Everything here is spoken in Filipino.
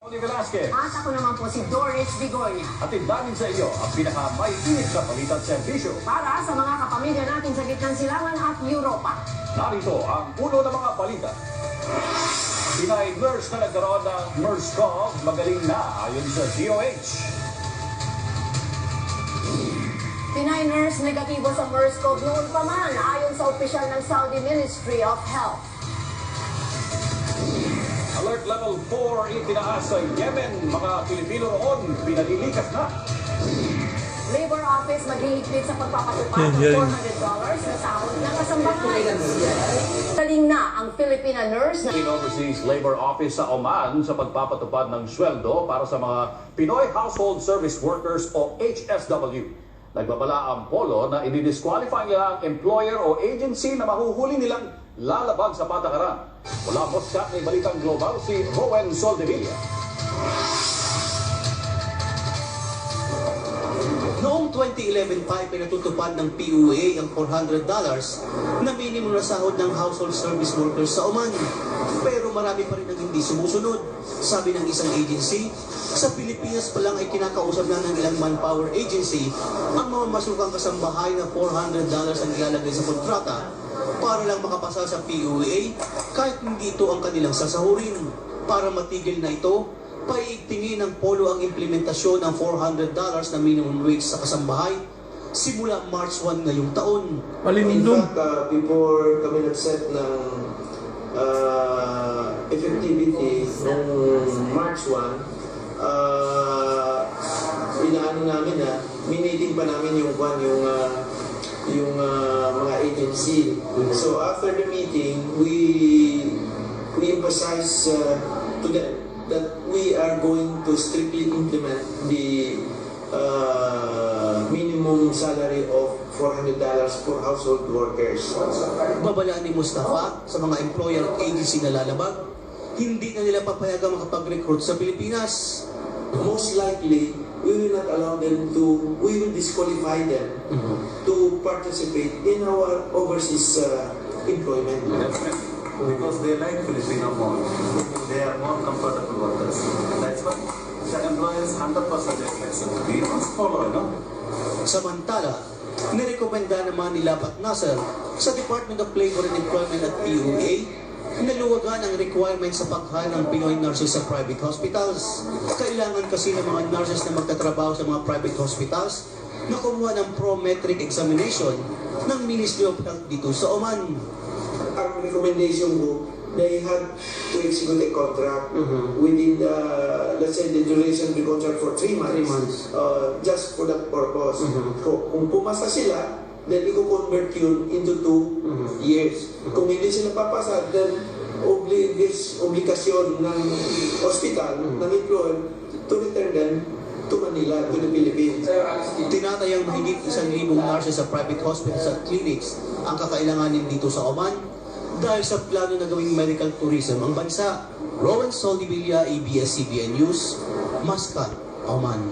Tony Velasquez. At ako naman po si Doris Vigornia. Atid namin sa iyo ang pinaka-mainit na balitang serbisyo. Para sa mga kapamilya natin sa gitnang silangan at Europa. Narito ang ulo ng mga balita. Pinay nurse na nagkaroon ng MERS-CoV magaling na ayon sa DOH. Pinay nurse negatibo sa MERS-CoV noon pa man ayon sa opisyal ng Saudi Ministry of Health. Alert level 4 itinaas sa Yemen. Mga Pilipino roon pinalilikas na. Labor Office maghihigpit sa pagpapatupad ng $400 na sahod ng kasambahay. Galing na ang Filipina nurse na Overseas Labor Office sa Oman sa pagpapatupad ng sweldo para sa mga Pinoy Household Service Workers o HSW. Nagbabala ang polo na i-disqualify nila ang employer o agency na mahuhuli nilang lalabag sa patakaran. Mula Moscat may balitang global si Rowan Soldevilla. Noong 2011 pa, pinatutupad ng PUA ang $400 na minimum na sahod ng household service workers sa Oman. Pero marami pa rin ang hindi sumusunod. Sabi ng isang agency, sa Pilipinas pa lang ay kinakausap na ng ilang manpower agency ang mga masukang kasambahay na $400 ang ilalagay sa kontrata para lang makapasa sa PUA kahit hindi ito ang kanilang sasahurin. Para matigil na ito, paiigtingin ng polo ang implementasyon ng $400 na minimum wage sa kasambahay simula March 1 ngayong taon. In fact, before kami nag-set ng effectivity noong March 1, inaano namin na miniting pa namin yung mga agency. So after the meeting, we emphasize to them that we are going to strictly implement the minimum salary of $400 for household workers. Babalaan ni Mustafa sa mga employer at agency na lalabag, hindi na nila papayagang makapag-recruit sa Pilipinas. Most likely, we will not allow them to, we will disqualify them to participate in our overseas employment. Because they like Filipino more. They are more comfortable workers. That's why the employers 100% flexible. We must follow, no? Samantala, nirekomenda naman ni Lapat Nasser sa Department of Labor and Employment at PUA na luwagan ang requirement sa pag-hire ng Pinoy nurses sa private hospitals. Kailangan kasi ng mga nurses na magtatrabaho sa mga private hospitals na kumuha ng prometric examination ng Ministry of Health dito sa Oman. Ang recommendation ko, they had to execute a contract within the, let's say, the duration of the contract for 3 months, just for that purpose. So, kung pumasa sila, then i-convert yun into 2 years. Kung hindi sila papasa, then there's obligasyon ng hospital, ng employer, to return them to Manila, to the Philippines. Tinatayang mahigit 1,000 nurses sa private hospitals at clinics ang kakailanganin dito sa Oman dahil sa plano na gawing medical tourism ang bansa. Rowan Soldevilla, ABS-CBN News, Muscat, Oman.